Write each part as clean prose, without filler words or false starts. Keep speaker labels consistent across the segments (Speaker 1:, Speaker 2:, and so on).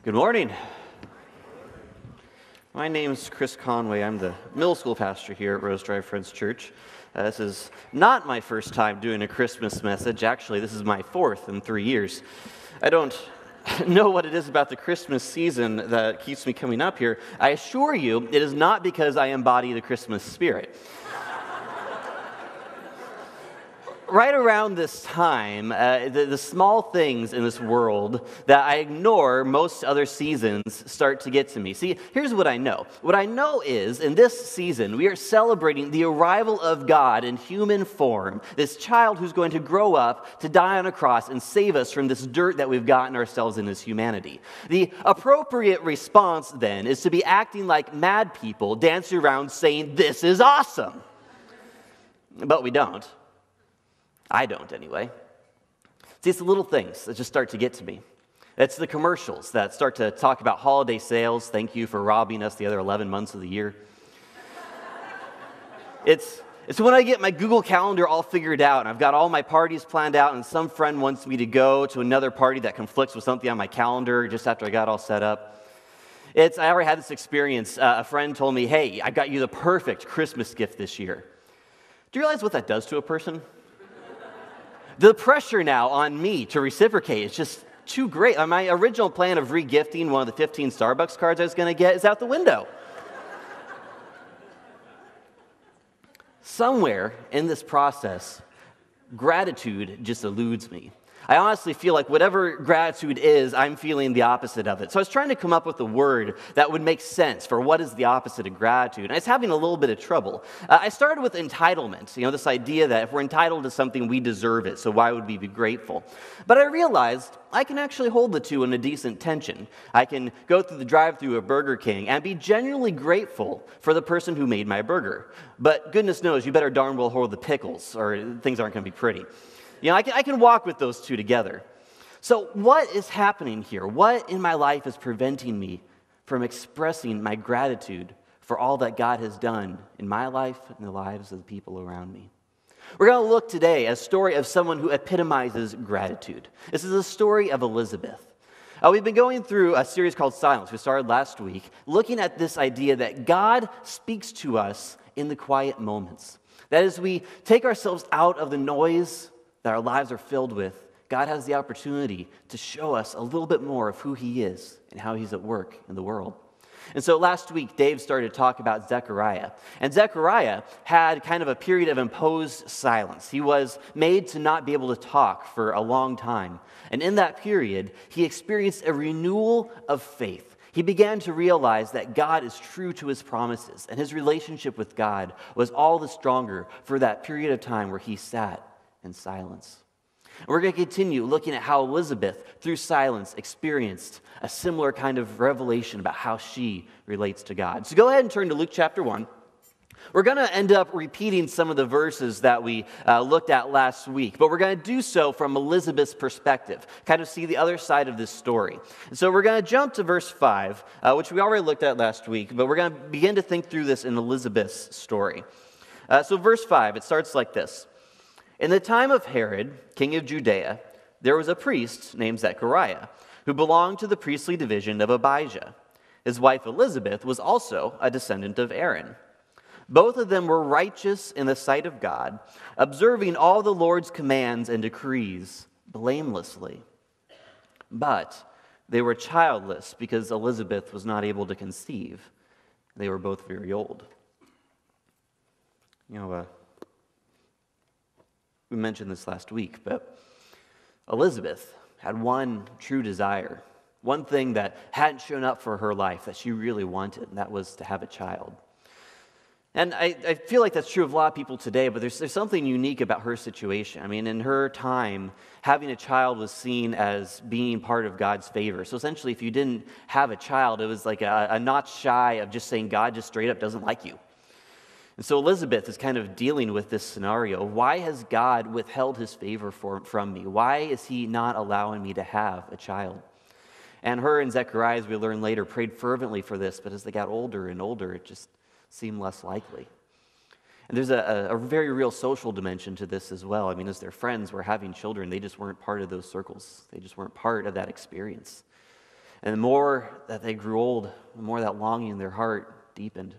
Speaker 1: Good morning. My name is Chris Conway. I'm the middle school pastor here at Rose Drive Friends Church. This is not my first time doing a Christmas message. Actually, this is my fourth in 3 years. I don't know what it is about the Christmas season that keeps me coming up here. I assure you, it is not because I embody the Christmas spirit. Right around this time, the small things in this world that I ignore most other seasons start to get to me. See, here's what I know. What I know is, in this season, we are celebrating the arrival of God in human form, this child who's going to grow up to die on a cross and save us from this dirt that we've gotten ourselves in as humanity. The appropriate response, then, is to be acting like mad people, dancing around saying, "This is awesome." But we don't. I don't, anyway. See, it's the little things that just start to get to me. It's the commercials that start to talk about holiday sales. Thank you for robbing us the other 11 months of the year. It's when I get my Google Calendar all figured out, and I've got all my parties planned out, and some friend wants me to go to another party that conflicts with something on my calendar just after I got all set up. I already had this experience. A friend told me, "Hey, I got you the perfect Christmas gift this year." Do you realize what that does to a person? The pressure now on me to reciprocate is just too great. My original plan of re-gifting one of the 15 Starbucks cards I was going to get is out the window. Somewhere in this process, gratitude just eludes me. I honestly feel like whatever gratitude is, I'm feeling the opposite of it. So I was trying to come up with a word that would make sense for what is the opposite of gratitude. And I was having a little bit of trouble. I started with entitlement, this idea that if we're entitled to something, we deserve it, so why would we be grateful? But I realized I can actually hold the two in a decent tension. I can go through the drive-thru of Burger King and be genuinely grateful for the person who made my burger. But goodness knows, you better darn well hold the pickles, or things aren't going to be pretty. I can walk with those two together. So what is happening here? What in my life is preventing me from expressing my gratitude for all that God has done in my life and the lives of the people around me? We're going to look today at a story of someone who epitomizes gratitude. This is a story of Elizabeth. We've been going through a series called Silence. We started last week, looking at this idea that God speaks to us in the quiet moments. That is, we take ourselves out of the noise that our lives are filled with, God has the opportunity to show us a little bit more of who He is and how He's at work in the world. And so last week, Dave started to talk about Zechariah. And Zechariah had kind of a period of imposed silence. He was made to not be able to talk for a long time. And in that period, he experienced a renewal of faith. He began to realize that God is true to His promises, and his relationship with God was all the stronger for that period of time where he sat in silence. And we're going to continue looking at how Elizabeth, through silence, experienced a similar kind of revelation about how she relates to God. So go ahead and turn to Luke chapter 1. We're going to end up repeating some of the verses that we looked at last week, but we're going to do so from Elizabeth's perspective, kind of see the other side of this story. And so we're going to jump to verse 5, which we already looked at last week, but we're going to begin to think through this in Elizabeth's story. So verse 5, it starts like this. In the time of Herod, king of Judea, there was a priest named Zechariah, who belonged to the priestly division of Abijah. His wife Elizabeth was also a descendant of Aaron. Both of them were righteous in the sight of God, observing all the Lord's commands and decrees blamelessly. But they were childless because Elizabeth was not able to conceive. They were both very old. We mentioned this last week, but Elizabeth had one true desire, one thing that hadn't shown up for her life that she really wanted, and that was to have a child. And I feel like that's true of a lot of people today, but there's something unique about her situation. I mean, in her time, having a child was seen as being part of God's favor. So essentially, if you didn't have a child, it was like a notch shy of just saying God just straight up doesn't like you. And so Elizabeth is kind of dealing with this scenario. Why has God withheld His favor from me? Why is He not allowing me to have a child? And her and Zechariah, as we learn later, prayed fervently for this, but as they got older and older, it just seemed less likely. And there's a very real social dimension to this as well. I mean, as their friends were having children, they just weren't part of those circles. They just weren't part of that experience. And the more that they grew old, the more that longing in their heart deepened.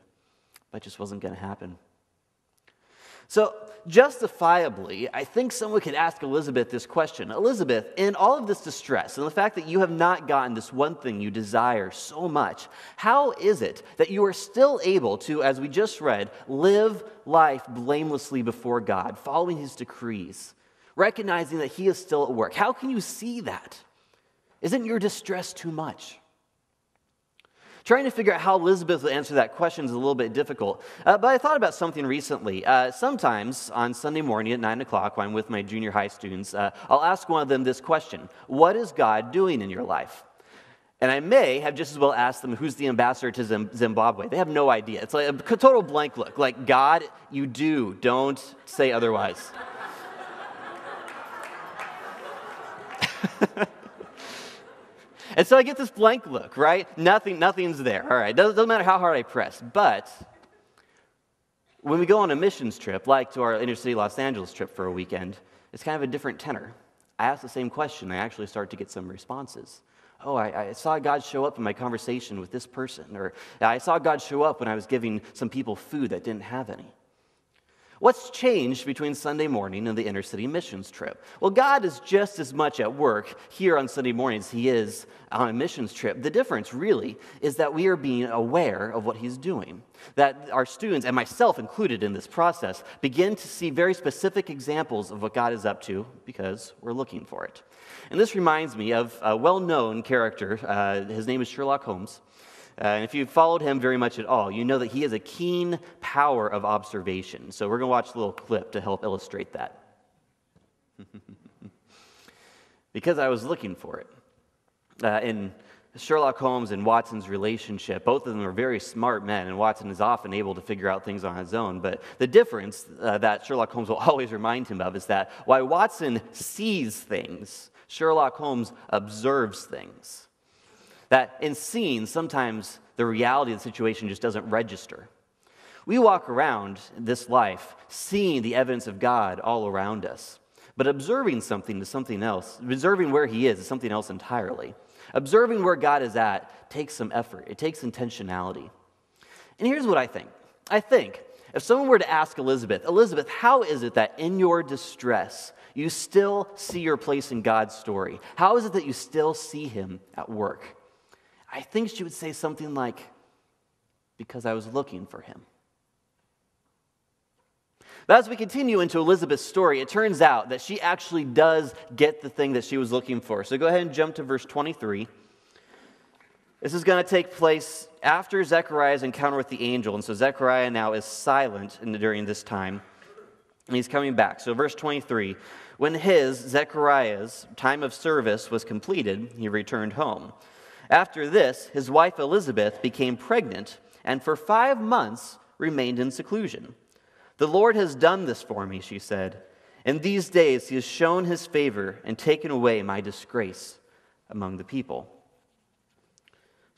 Speaker 1: But it just wasn't going to happen. So, justifiably, I think someone could ask Elizabeth this question. Elizabeth, in all of this distress and the fact that you have not gotten this one thing you desire so much, how is it that you are still able to, as we just read, live life blamelessly before God, following his decrees, recognizing that he is still at work? How can you see that? Isn't your distress too much? Trying to figure out how Elizabeth would answer that question is a little bit difficult. But I thought about something recently. Sometimes on Sunday morning at 9 o'clock when I'm with my junior high students, I'll ask one of them this question: what is God doing in your life? And I may have just as well asked them, who's the ambassador to Zimbabwe? They have no idea. It's like a total blank look. Like, God, you do. Don't say otherwise. And so I get this blank look, right? Nothing's there. All right, doesn't matter how hard I press. But when we go on a missions trip, like to our inner city Los Angeles trip for a weekend, it's kind of a different tenor. I ask the same question. I actually start to get some responses. Oh, I saw God show up in my conversation with this person. Or I saw God show up when I was giving some people food that didn't have any. What's changed between Sunday morning and the inner city missions trip? Well, God is just as much at work here on Sunday morning as he is on a missions trip. The difference really is that we are being aware of what he's doing. That our students, and myself included in this process, begin to see very specific examples of what God is up to because we're looking for it. And this reminds me of a well-known character. His name is Sherlock Holmes. And if you've followed him very much at all, you know that he has a keen power of observation. So we're going to watch a little clip to help illustrate that. Because I was looking for it. In Sherlock Holmes and Watson's relationship, both of them are very smart men, and Watson is often able to figure out things on his own. But the difference that Sherlock Holmes will always remind him of is that while Watson sees things, Sherlock Holmes observes things. That in scenes, sometimes the reality of the situation just doesn't register. We walk around this life seeing the evidence of God all around us, but observing something is something else. Observing where he is something else entirely. Observing where God is at takes some effort. It takes intentionality. And here's what I think. I think if someone were to ask Elizabeth, how is it that in your distress you still see your place in God's story? How is it that you still see him at work? I think she would say something like, because I was looking for him. But as we continue into Elizabeth's story, it turns out that she actually does get the thing that she was looking for. So go ahead and jump to verse 23. This is going to take place after Zechariah's encounter with the angel. And so Zechariah now is silent during this time. And he's coming back. So verse 23, when Zechariah's time of service was completed, he returned home. After this, his wife Elizabeth became pregnant, and for 5 months remained in seclusion. The Lord has done this for me, she said. In these days he has shown his favor and taken away my disgrace among the people.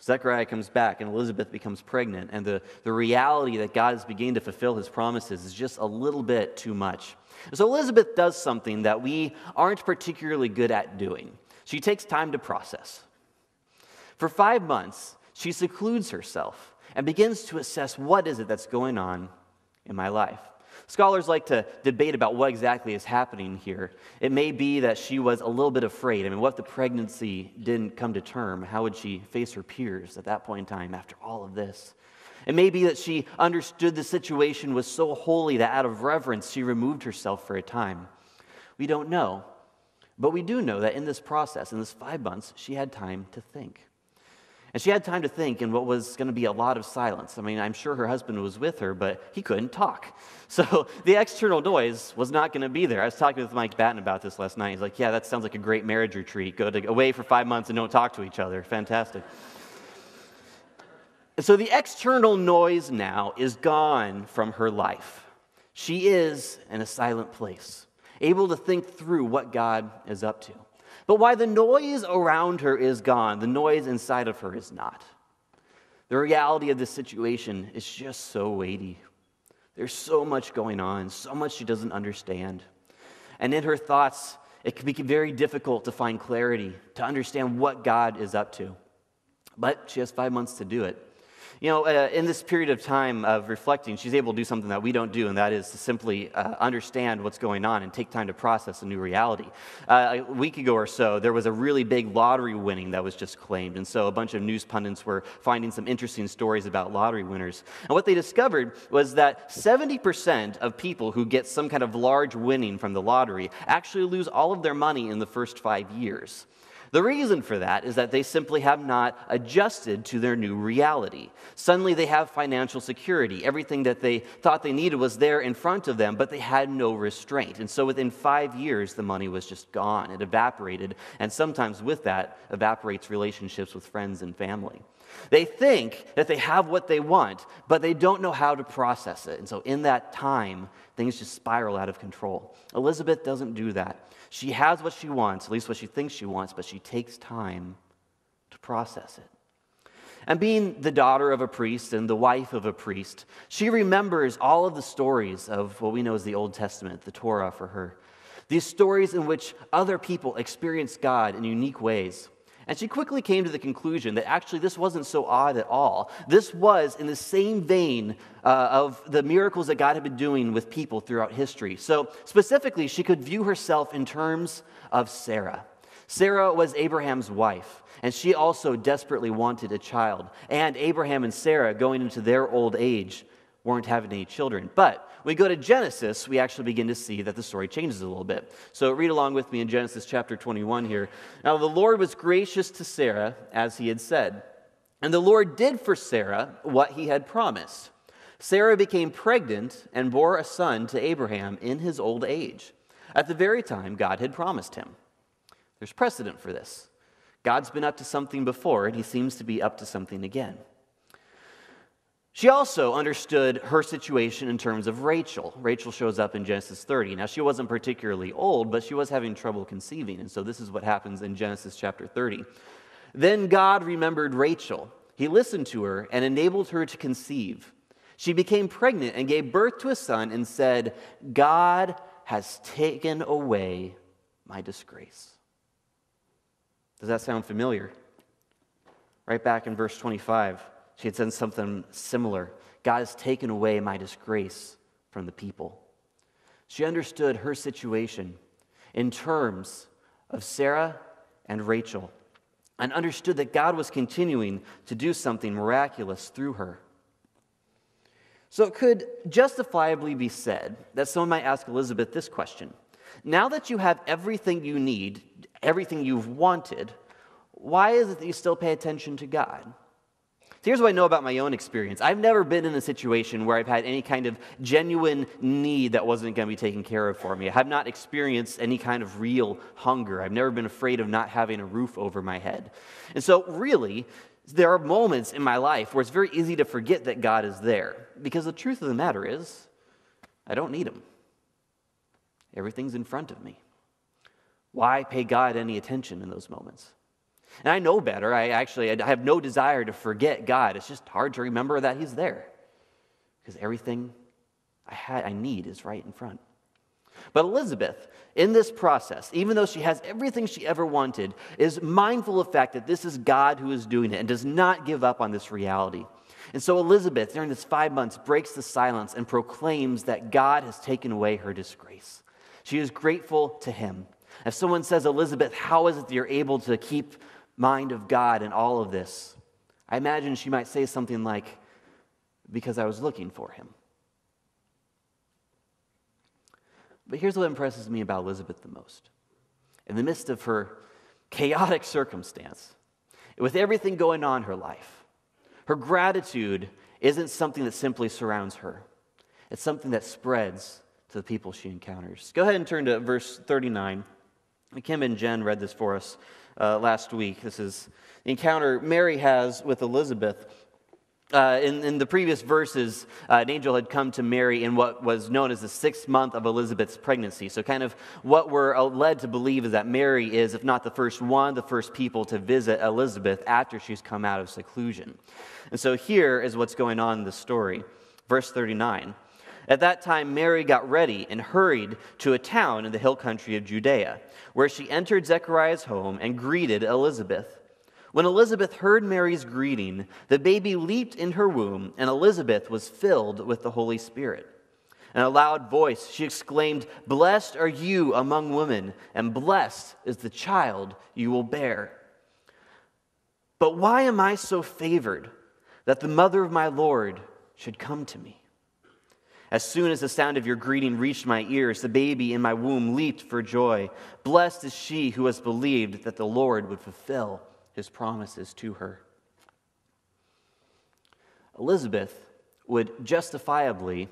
Speaker 1: Zechariah comes back, and Elizabeth becomes pregnant, and the reality that God is beginning to fulfill his promises is just a little bit too much. So Elizabeth does something that we aren't particularly good at doing. She takes time to process. For 5 months, she secludes herself and begins to assess what is it that's going on in my life. Scholars like to debate about what exactly is happening here. It may be that she was a little bit afraid. I mean, what if the pregnancy didn't come to term? How would she face her peers at that point in time after all of this? It may be that she understood the situation was so holy that out of reverence she removed herself for a time. We don't know. But we do know that in this process, in this 5 months, she had time to think. And she had time to think in what was going to be a lot of silence. I mean, I'm sure her husband was with her, but he couldn't talk. So the external noise was not going to be there. I was talking with Mike Batten about this last night. He's like, yeah, that sounds like a great marriage retreat. Go away for 5 months and don't talk to each other. Fantastic. So the external noise now is gone from her life. She is in a silent place, able to think through what God is up to. But while the noise around her is gone, the noise inside of her is not. The reality of this situation is just so weighty. There's so much going on, so much she doesn't understand. And in her thoughts, it can be very difficult to find clarity, to understand what God is up to. But she has 5 months to do it. In this period of time of reflecting, she's able to do something that we don't do, and that is to simply understand what's going on and take time to process a new reality. A week ago or so, there was a really big lottery winning that was just claimed, and so a bunch of news pundits were finding some interesting stories about lottery winners. And what they discovered was that 70% of people who get some kind of large winning from the lottery actually lose all of their money in the first 5 years. The reason for that is that they simply have not adjusted to their new reality. Suddenly they have financial security. Everything that they thought they needed was there in front of them, but they had no restraint. And so within 5 years, the money was just gone. It evaporated, and sometimes with that evaporates relationships with friends and family. They think that they have what they want, but they don't know how to process it. And so in that time, things just spiral out of control. Elizabeth doesn't do that. She has what she wants, at least what she thinks she wants, but she takes time to process it. And being the daughter of a priest and the wife of a priest, she remembers all of the stories of what we know as the Old Testament, the Torah for her. These stories in which other people experienced God in unique ways. And she quickly came to the conclusion that actually this wasn't so odd at all. This was in the same vein of the miracles that God had been doing with people throughout history. So specifically, she could view herself in terms of Sarah. Sarah was Abraham's wife, and she also desperately wanted a child. And Abraham and Sarah, going into their old age, weren't having any children. But when we go to Genesis, we actually begin to see that the story changes a little bit. So read along with me in Genesis chapter 21 here. Now the Lord was gracious to Sarah, as he had said. And the Lord did for Sarah what he had promised. Sarah became pregnant and bore a son to Abraham in his old age, at the very time God had promised him. There's precedent for this. God's been up to something before, and he seems to be up to something again. She also understood her situation in terms of Rachel. Rachel shows up in Genesis 30. Now, she wasn't particularly old, but she was having trouble conceiving. And so this is what happens in Genesis chapter 30. Then God remembered Rachel. He listened to her and enabled her to conceive. She became pregnant and gave birth to a son and said, God has taken away my disgrace. Does that sound familiar? Right back in verse 25. She had said something similar. God has taken away my disgrace from the people. She understood her situation in terms of Sarah and Rachel and understood that God was continuing to do something miraculous through her. So it could justifiably be said that someone might ask Elizabeth this question. Now that you have everything you need, everything you've wanted, why is it that you still pay attention to God? Here's what I know about my own experience. I've never been in a situation where I've had any kind of genuine need that wasn't going to be taken care of for me. I have not experienced any kind of real hunger. I've never been afraid of not having a roof over my head. And so really, there are moments in my life where it's very easy to forget that God is there. Because the truth of the matter is, I don't need him. Everything's in front of me. Why pay God any attention in those moments? And I know better. I have no desire to forget God. It's just hard to remember that he's there. Because everything I need is right in front. But Elizabeth, in this process, even though she has everything she ever wanted, is mindful of the fact that this is God who is doing it and does not give up on this reality. And so Elizabeth, during this 5 months, breaks the silence and proclaims that God has taken away her disgrace. She is grateful to him. If someone says, Elizabeth, how is it that you're able to keep mind of God in all of this? I imagine she might say something like, because I was looking for him. But here's what impresses me about Elizabeth the most. In the midst of her chaotic circumstance, with everything going on in her life, her gratitude isn't something that simply surrounds her. It's something that spreads to the people she encounters. Go ahead and turn to verse 39. Kim and Jen read this for us last week. This is the encounter Mary has with Elizabeth. In the previous verses, an angel had come to Mary in what was known as the 6th month of Elizabeth's pregnancy. So kind of what we're led to believe is that Mary is, if not the first one, the first people to visit Elizabeth after she's come out of seclusion. And so here is what's going on in the story. Verse 39. At that time, Mary got ready and hurried to a town in the hill country of Judea, where she entered Zechariah's home and greeted Elizabeth. When Elizabeth heard Mary's greeting, the baby leaped in her womb, and Elizabeth was filled with the Holy Spirit. In a loud voice, she exclaimed, "Blessed are you among women, and blessed is the child you will bear. But why am I so favored that the mother of my Lord should come to me? As soon as the sound of your greeting reached my ears, the baby in my womb leaped for joy. Blessed is she who has believed that the Lord would fulfill his promises to her." Elizabeth would justifiably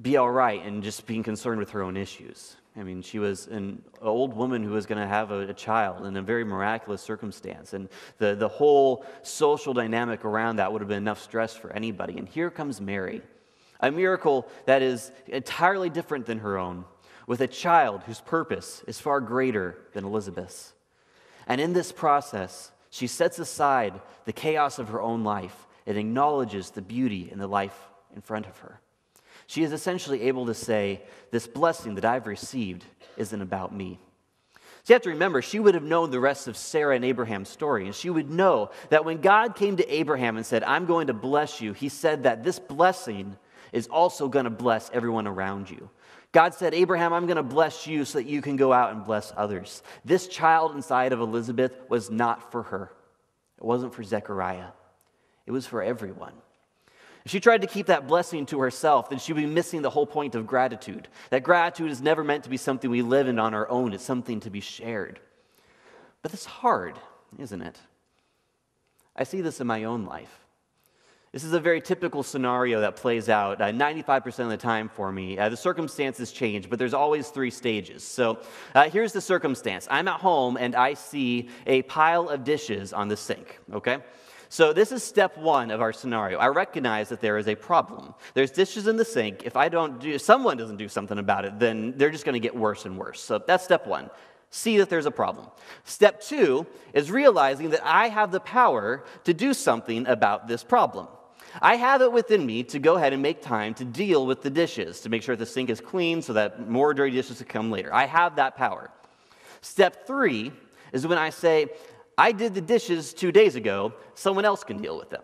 Speaker 1: be all right in just being concerned with her own issues. I mean, she was an old woman who was going to have a child in a very miraculous circumstance, and the whole social dynamic around that would have been enough stress for anybody. And here comes Mary, a miracle that is entirely different than her own, with a child whose purpose is far greater than Elizabeth's. And in this process, she sets aside the chaos of her own life and acknowledges the beauty in the life in front of her. She is essentially able to say, this blessing that I've received isn't about me. So you have to remember, she would have known the rest of Sarah and Abraham's story, and she would know that when God came to Abraham and said, "I'm going to bless you," he said that this blessing is also going to bless everyone around you. God said, "Abraham, I'm going to bless you so that you can go out and bless others." This child inside of Elizabeth was not for her. It wasn't for Zechariah. It was for everyone. If she tried to keep that blessing to herself, then she would be missing the whole point of gratitude. That gratitude is never meant to be something we live in on our own. It's something to be shared. But it's hard, isn't it? I see this in my own life. This is a very typical scenario that plays out 95% of the time for me. The circumstances change, but there's always three stages. So here's the circumstance. I'm at home, and I see a pile of dishes on the sink, okay? So this is step one of our scenario. I recognize that there is a problem. There's dishes in the sink. If someone doesn't do something about it, then they're just going to get worse and worse. So that's step one. See that there's a problem. Step two is realizing that I have the power to do something about this problem. I have it within me to go ahead and make time to deal with the dishes, to make sure the sink is clean so that more dirty dishes will come later. I have that power. Step three is when I say, I did the dishes 2 days ago, someone else can deal with them.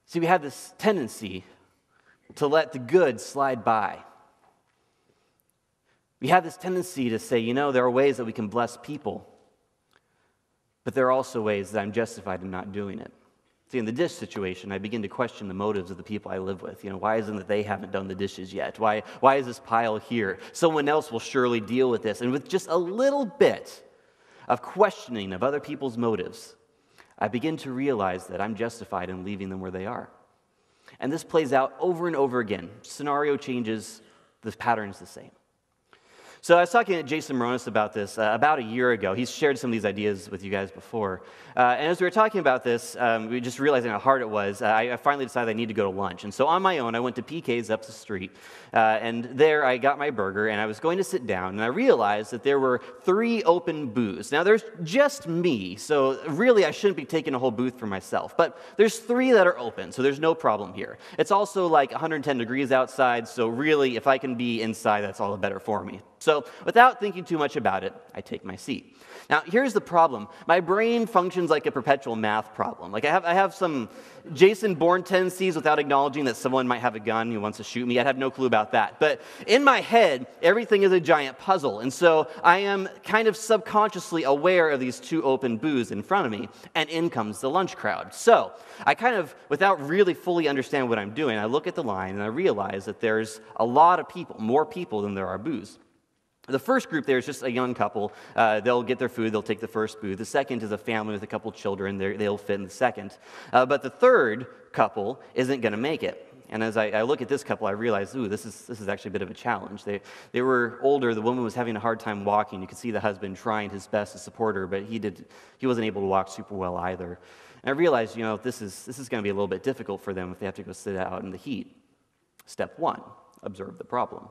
Speaker 1: See, we have this tendency to let the good slide by. We have this tendency to say, there are ways that we can bless people, but there are also ways that I'm justified in not doing it. See, in the dish situation, I begin to question the motives of the people I live with. Why isn't it they haven't done the dishes yet? Why is this pile here? Someone else will surely deal with this. And with just a little bit of questioning of other people's motives, I begin to realize that I'm justified in leaving them where they are. And this plays out over and over again. Scenario changes, the pattern's the same. So I was talking to Jason Moronis about this about a year ago. He's shared some of these ideas with you guys before. And as we were talking about this, we just realizing how hard it was, I finally decided I need to go to lunch. And so on my own, I went to PK's up the street. And there I got my burger, and I was going to sit down, and I realized that there were 3 open booths. Now, there's just me, so really I shouldn't be taking a whole booth for myself. But there's 3 that are open, so there's no problem here. It's also like 110 degrees outside, so really, if I can be inside, that's all the better for me. So without thinking too much about it, I take my seat. Now, here's the problem. My brain functions like a perpetual math problem. Like I have some Jason Bourne tendencies without acknowledging that someone might have a gun who wants to shoot me. I'd have no clue about that. But in my head, everything is a giant puzzle. And so I am kind of subconsciously aware of these 2 open booths in front of me, and in comes the lunch crowd. So I kind of, without really fully understanding what I'm doing, I look at the line and I realize that there's a lot of people, more people than there are booths. The first group there is just a young couple. They'll get their food. They'll take the first booth. The second is a family with a couple children. They'll fit in the second. But the third couple isn't going to make it. And as I look at this couple, I realize, this is actually a bit of a challenge. They were older. The woman was having a hard time walking. You could see the husband trying his best to support her, but he wasn't able to walk super well either. And I realized, this is going to be a little bit difficult for them if they have to go sit out in the heat. Step 1, observe the problem.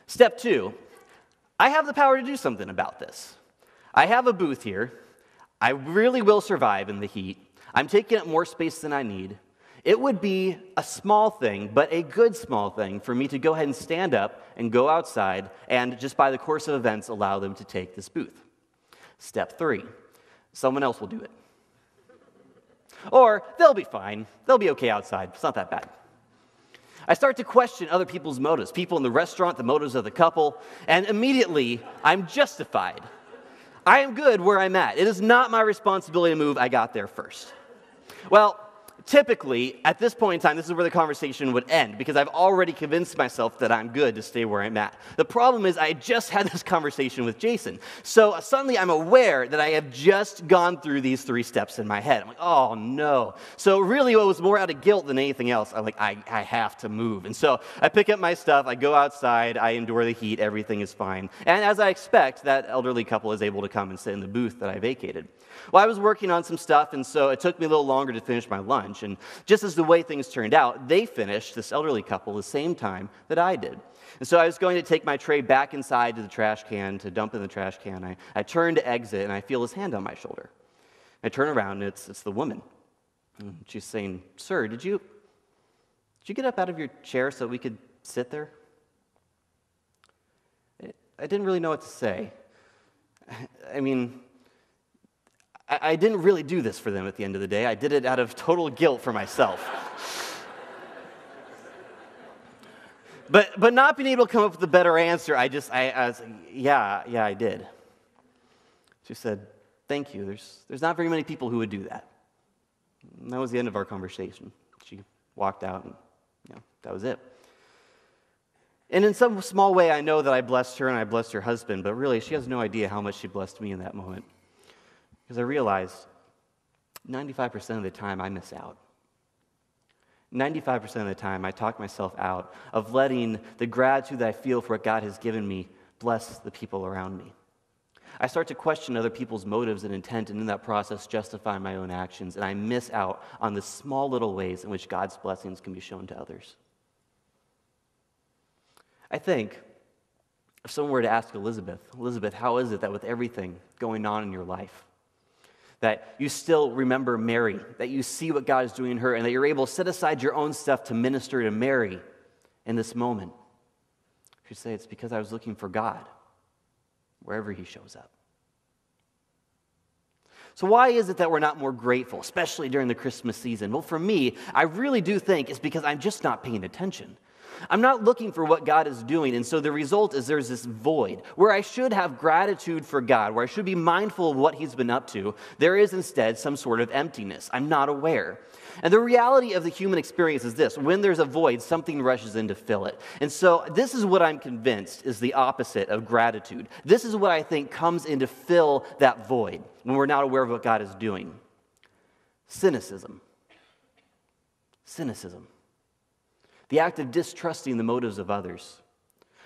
Speaker 1: Step 2, I have the power to do something about this. I have a booth here. I really will survive in the heat. I'm taking up more space than I need. It would be a small thing, but a good small thing, for me to go ahead and stand up and go outside and just by the course of events allow them to take this booth. Step 3, someone else will do it. Or they'll be fine. They'll be okay outside. It's not that bad. I start to question other people's motives, people in the restaurant, the motives of the couple, and immediately I'm justified. I am good where I'm at. It is not my responsibility to move. I got there first. Well, typically, at this point in time, this is where the conversation would end because I've already convinced myself that I'm good to stay where I'm at. The problem is I just had this conversation with Jason. So suddenly I'm aware that I have just gone through these 3 steps in my head. I'm like, oh no. So really it was more out of guilt than anything else. I'm like, I have to move. And so I pick up my stuff, I go outside, I endure the heat, everything is fine. And as I expect, that elderly couple is able to come and sit in the booth that I vacated. Well, I was working on some stuff, and so it took me a little longer to finish my lunch. And just as the way things turned out, they finished, this elderly couple, the same time that I did. And so I was going to take my tray back inside to the trash can to dump in the trash can. I turn to exit, and I feel his hand on my shoulder. I turn around, and it's the woman. And she's saying, "Sir, did you get up out of your chair so we could sit there?" I didn't really know what to say. I mean, I didn't really do this for them at the end of the day. I did it out of total guilt for myself. But not being able to come up with a better answer, I was like, yeah, I did. She said, "Thank you. There's not very many people who would do that." And that was the end of our conversation. She walked out, and that was it. And in some small way, I know that I blessed her and I blessed her husband, but really, she has no idea how much she blessed me in that moment. Because I realized 95% of the time I miss out. 95% of the time I talk myself out of letting the gratitude that I feel for what God has given me bless the people around me. I start to question other people's motives and intent, and in that process justify my own actions, and I miss out on the small little ways in which God's blessings can be shown to others. I think if someone were to ask Elizabeth, how is it that with everything going on in your life, that you still remember Mary, that you see what God is doing in her, and that you're able to set aside your own stuff to minister to Mary in this moment? She'd say, it's because I was looking for God wherever he shows up. So why is it that we're not more grateful, especially during the Christmas season? Well, for me, I really do think it's because I'm just not paying attention. I'm not looking for what God is doing, and so the result is there's this void. Where I should have gratitude for God, where I should be mindful of what he's been up to, there is instead some sort of emptiness. I'm not aware. And the reality of the human experience is this: when there's a void, something rushes in to fill it. And so this is what I'm convinced is the opposite of gratitude. This is what I think comes in to fill that void when we're not aware of what God is doing. Cynicism. Cynicism. The act of distrusting the motives of others,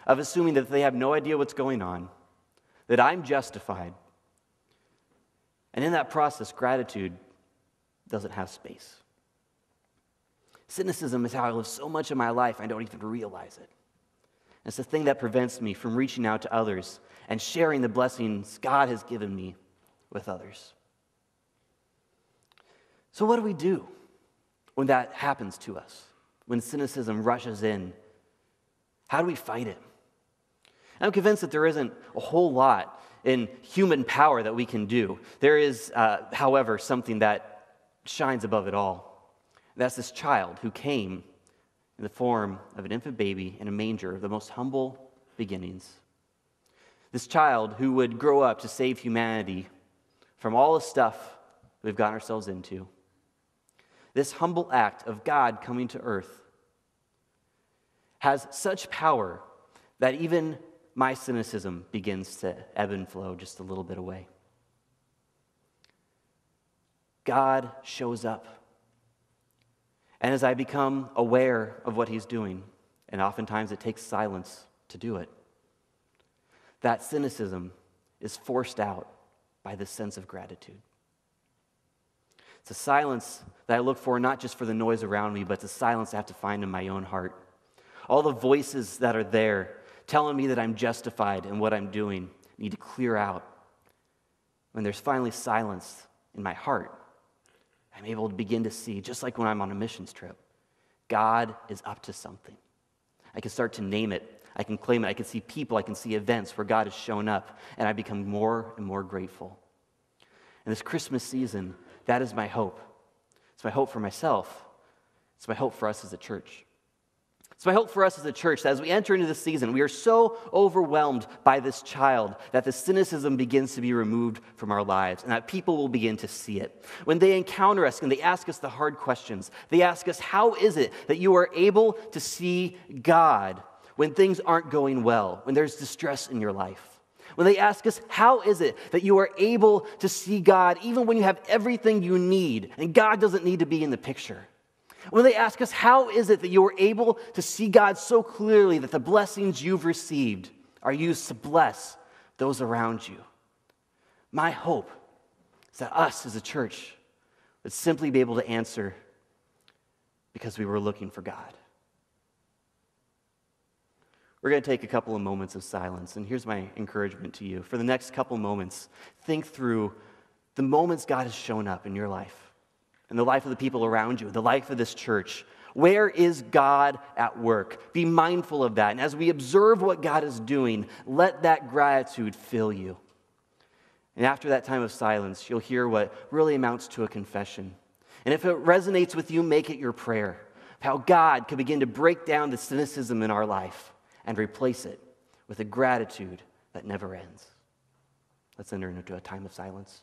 Speaker 1: of assuming that they have no idea what's going on, that I'm justified. And in that process, gratitude doesn't have space. Cynicism is how I live so much of my life, I don't even realize it. And it's the thing that prevents me from reaching out to others and sharing the blessings God has given me with others. So what do we do when that happens to us? When cynicism rushes in, how do we fight it? I'm convinced that there isn't a whole lot in human power that we can do. There is, however, something that shines above it all. And that's this child who came in the form of an infant baby in a manger, the most humble beginnings. This child who would grow up to save humanity from all the stuff we've gotten ourselves into. This humble act of God coming to earth has such power that even my cynicism begins to ebb and flow just a little bit away. God shows up. And as I become aware of what he's doing, and oftentimes it takes silence to do it, that cynicism is forced out by this sense of gratitude. It's a silence that I look for not just for the noise around me, but it's a silence I have to find in my own heart. All the voices that are there telling me that I'm justified in what I'm doing need to clear out. When there's finally silence in my heart, I I'm able to begin to see, just like when I'm on a missions trip, God is up to something. I can start to name it. I can claim it. I can see people. I can see events where God has shown up, and I become more and more grateful. And this Christmas season, that is my hope. It's my hope for myself. It's my hope for us as a church. It's my hope for us as a church that as we enter into this season, we are so overwhelmed by this child that the cynicism begins to be removed from our lives and that people will begin to see it. When they encounter us and they ask us the hard questions, they ask us, how is it that you are able to see God when things aren't going well, when there's distress in your life? When they ask us, how is it that you are able to see God even when you have everything you need and God doesn't need to be in the picture? When they ask us, how is it that you are able to see God so clearly that the blessings you've received are used to bless those around you? My hope is that us as a church would simply be able to answer, because we were looking for God. We're going to take a couple of moments of silence, and here's my encouragement to you. For the next couple moments, think through the moments God has shown up in your life, and the life of the people around you, the life of this church. Where is God at work? Be mindful of that. And as we observe what God is doing, let that gratitude fill you. And after that time of silence, you'll hear what really amounts to a confession. And if it resonates with you, make it your prayer. How God can begin to break down the cynicism in our life and replace it with a gratitude that never ends. Let's enter into a time of silence.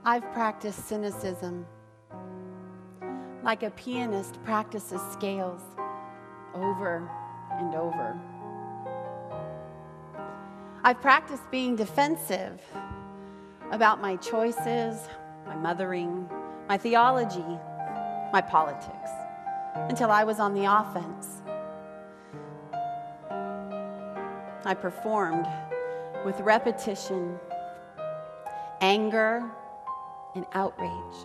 Speaker 2: I've practiced cynicism like a pianist practices scales over and over. I've practiced being defensive about my choices, my mothering, my theology, my politics, until I was on the offense. I performed with repetition, anger, and outrage.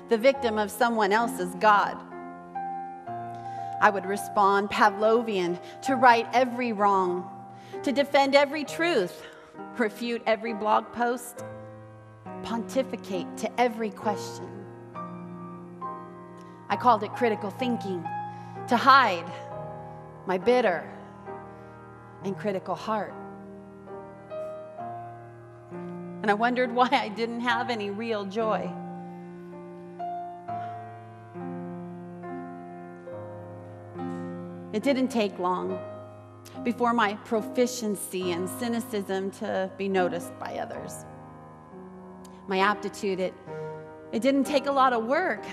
Speaker 2: The victim of someone else's God. I would respond Pavlovian to right every wrong, to defend every truth, refute every blog post, pontificate to every question. I called it critical thinking, to hide my bitter and critical heart. And I wondered why I didn't have any real joy. It didn't take long before my proficiency in cynicism to be noticed by others. My aptitude, it didn't take a lot of work.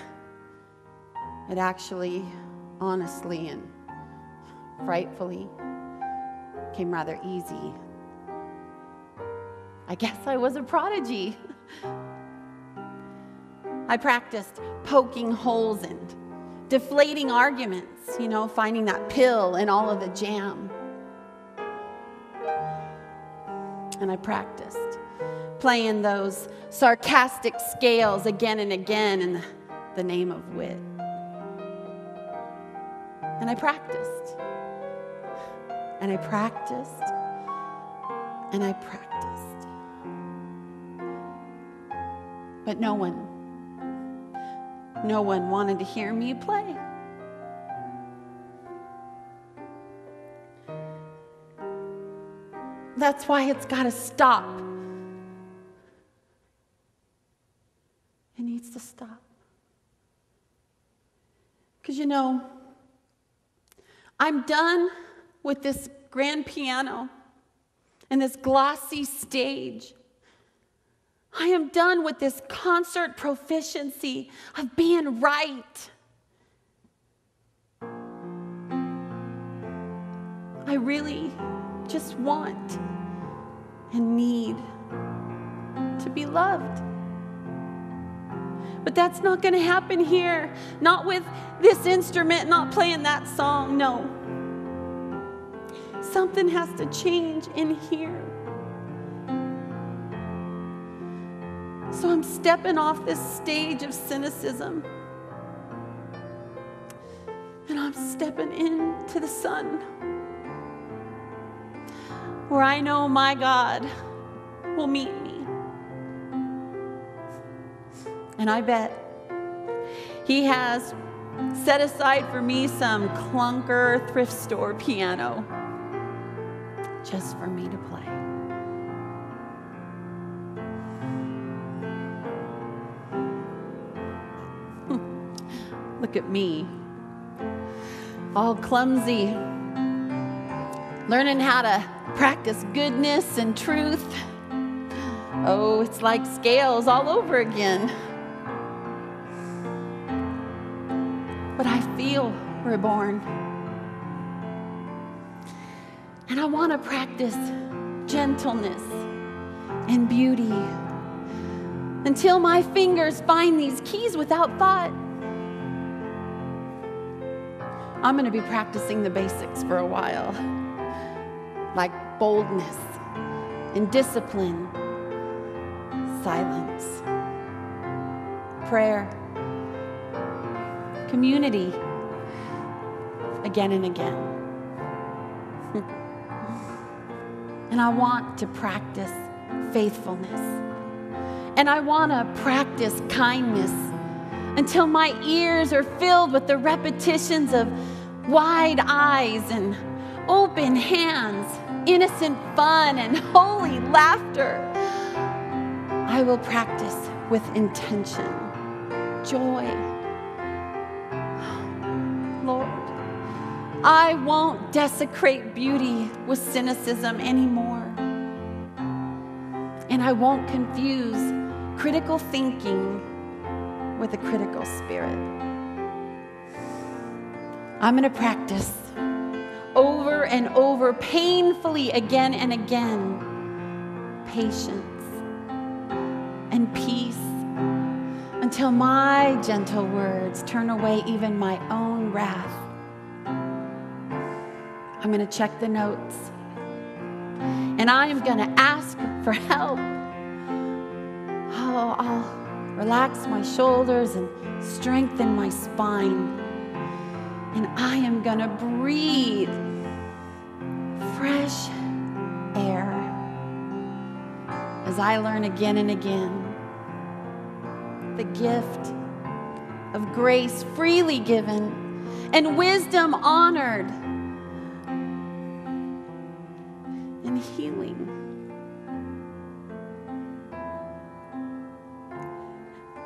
Speaker 2: It actually, honestly and frightfully, came rather easy. I guess I was a prodigy. I practiced poking holes and deflating arguments, finding that pill in all of the jam. And I practiced playing those sarcastic scales again and again in the name of wit. And I practiced. And I practiced. And I practiced. But no one wanted to hear me play. That's why it's got to stop. It needs to stop. Because I'm done with this grand piano and this glossy stage. I am done with this concert proficiency of being right. I really just want and need to be loved. But that's not going to happen here. Not with this instrument, not playing that song. No. Something has to change in here. So I'm stepping off this stage of cynicism. And I'm stepping into the sun, where I know my God will meet me. And I bet He has set aside for me some clunker thrift store piano just for me to play. Look at me, all clumsy, learning how to practice goodness and truth. Oh, it's like scales all over again. But I feel reborn. And I want to practice gentleness and beauty until my fingers find these keys without thought. I'm going to be practicing the basics for a while, like boldness and discipline, silence, prayer, community, again and again. And I want to practice faithfulness. And I want to practice kindness until my ears are filled with the repetitions of wide eyes and open hands, innocent fun and holy laughter. I will practice with intention, joy. Lord, I won't desecrate beauty with cynicism anymore. And I won't confuse critical thinking with a critical spirit. I'm going to practice over and over, painfully again and again, patience and peace until my gentle words turn away even my own wrath. I'm going to check the notes, and I am going to ask for help. Oh, I'll relax my shoulders and strengthen my spine. And I am going to breathe fresh air as I learn again and again the gift of grace freely given and wisdom honored and healing.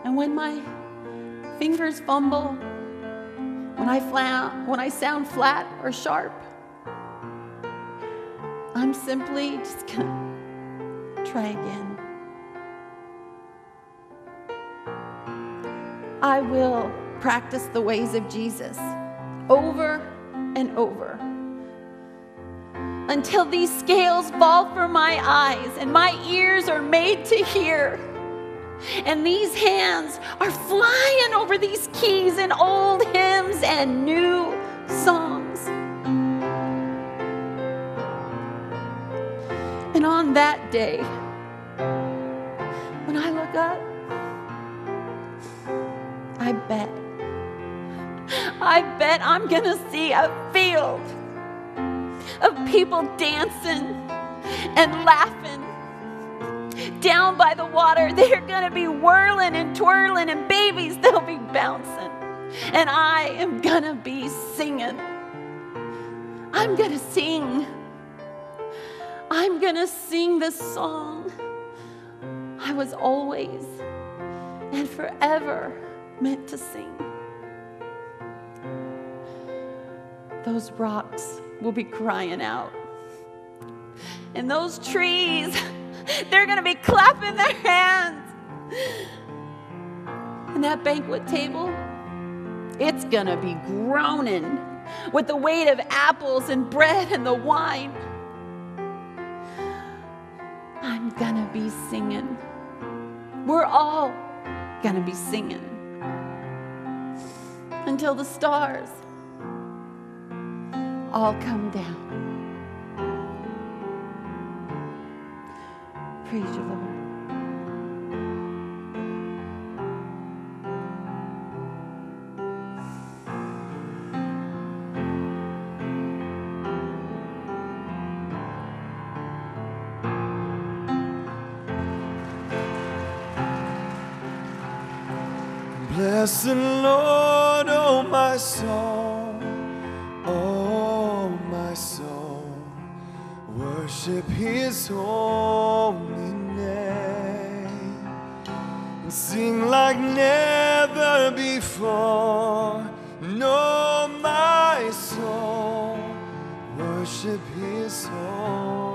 Speaker 2: And when my fingers fumble, when I sound flat or sharp, I'm simply just gonna try again. I will practice the ways of Jesus over and over until these scales fall from my eyes and my ears are made to hear. And these hands are flying over these keys in old hymns and new songs. And on that day, when I look up, I bet I'm going to see a field of people dancing and laughing. Down by the water, they're going to be whirling and twirling, and babies, they'll be bouncing. And I am going to be singing. I'm going to sing. I'm going to sing the song I was always and forever meant to sing. Those rocks will be crying out. And those trees, they're going to be clapping their hands. And that banquet table, it's going to be groaning with the weight of apples and bread and the wine. I'm gonna be singing. We're all gonna be singing until the stars all come down. Praise you, Lord.
Speaker 3: Bless the Lord, oh my soul, worship His holy name, and sing like never before. No, my soul, worship His holy name.